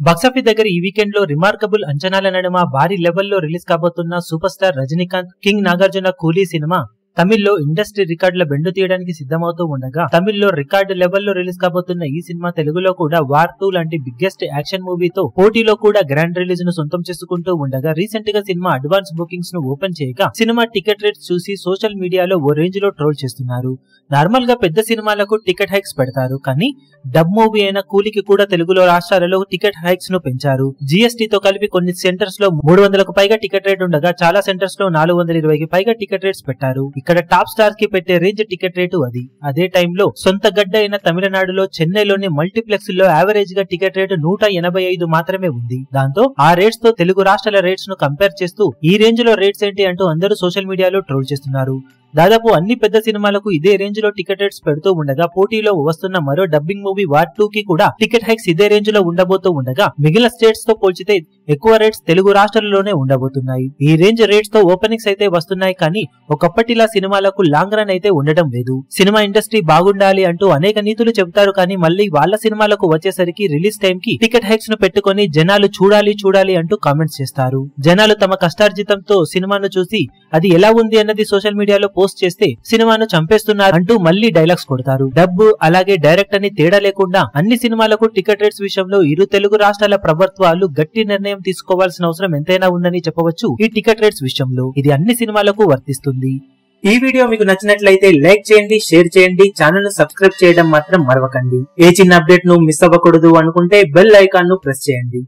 Box office దగ్గర ఈ weekend లో రిమార్కబుల్ అంచనాల నడుమ భారీ లెవెల్లో రిలీజ్ కాబోతున్న super star Rajinikanth king Nagarjuna Coolie cinema తమిళ్లో ఇండస్ట్రీ రికార్డుల బెండు తీయడానికి సిద్ధమవుతూ ఉండగా తమిళ్లో రికార్డు లెవెల్లో రిలీజ్ కాబోతున్న ఈ సినిమా తెలుగులో కూడా వార్ 2 లాంటి బిగ్గెస్ట్ యాక్షన్ మూవీతో పోటీలో కూడా గ్రాండ్ రిలీజ్ ను సొంతం చేసుకుంటూ ఉండగా రీసెంట్ గా సినిమా అడ్వాన్స్ బుకింగ్స్ ను ఓపెన్ చేయగా సినిమా టికెట్ రేట్స్ చూసి సోషల్ మీడియాలో ఓ రేంజ్ లో ట్రోల్ చేస్తున్నారు. నార్మల్ గా పెద్ద సినిమాలకు టికెట్ హైక్స్ పెడతారు, కానీ డబ్ మూవీ అయిన కూలీకి కూడా తెలుగులో రాష్ట్రాలలో టికెట్ హైక్స్ ను పెంచారు. జీఎస్టీ తో కలిపి కొన్ని సెంటర్స్ లో 300కు పైగా టికెట్ రేట్ ఉండగా చాలా సెంటర్స్ లో 420కి పైగా టికెట్ రేట్స్ పెట్టారు. ఇక్కడ టాప్ స్టార్ కి పెట్టే రేంజ్ టికెట్ రేటు అది. అదే టైంలో సొంత గడ్డ అయిన తమిళనాడులో చెన్నైలోని మల్టీప్లెక్స్ లో యావరేజ్ గా టికెట్ రేటు 185 మాత్రమే ఉంది. దాంతో ఆ రేట్స్ తో తెలుగు రాష్ట్రాల రేట్స్ ను కంపేర్ చేస్తూ ఈ రేంజ్ లో రేట్స్ ఏంటి అంటూ అందరూ సోషల్ మీడియాలో ట్రోల్ చేస్తున్నారు. దాదాపు అన్ని పెద్ద సినిమాలకు ఇదే రేంజ్ లో టికెట్ రేట్స్ పెడుతూ ఉండగా పోటీలో వస్తున్న మరో డబ్బింగ్ మూవీ వార్ 2 కి కూడా టికెట్ హైక్స్ ఇదే రేంజ్ లో ఉండబోతూ ఉండగా మిగిలిన స్టేట్స్ తో పోల్చితే ఎక్కువ రేట్స్ తెలుగు రాష్ట్రాలలోనే ఉండబోతున్నాయి. ఈ రేంజ్ రేట్స్ తో ఓపెనింగ్స్ అయితే వస్తున్నాయి, కానీ ఒకప్పటిలా సినిమాలకు లాంగ్ రన్ అయితే ఉండడం లేదు. సినిమా ఇండస్ట్రీ బాగుండాలి అంటూ అనేక నీతులు చెబుతారు, కానీ మళ్ళీ వాళ్ళ సినిమాలకు వచ్చేసరికి రిలీజ్ టైం కి టికెట్ హైక్స్ ను పెట్టుకుని జనాలు చూడాలి అంటూ కామెంట్స్ చేస్తారు. జనాలు తమ కష్టార్జితంతో సినిమాను చూసి అది ఎలా ఉంది అన్నది సోషల్ మీడియాలో పోస్ట్ చేస్తే సినిమాను చంపేస్తున్నారు అంటూ మళ్ళీ డైలాగ్స్ కొడతారు. డబ్బు అలాగే డైరెక్ట్ అని తేడా లేకుండా అన్ని సినిమాలకు టికెట్ రేట్స్ విషయంలో ఇరు తెలుగు రాష్ట్రాల ప్రభుత్వాలు గట్టి నిర్ణయం తీసుకోవాల్సిన అవసరం ఎంతైనా ఉందని చెప్పవచ్చు. ఈ టికెట్ రేట్స్ విషయంలో ఇది అన్ని సినిమాలకు వర్తిస్తుంది. ఈ వీడియో మీకు నచ్చినట్లయితే లైక్ చేయండి, షేర్ చేయండి, ఛానల్ ను సబ్స్క్రైబ్ చేయడం మాత్రం మరవకండి. ఏ చిన్న అప్డేట్ ను మిస్ అవ్వకూడదు అనుకుంటే బెల్ ఐకాన్ ను ప్రెస్ చేయండి.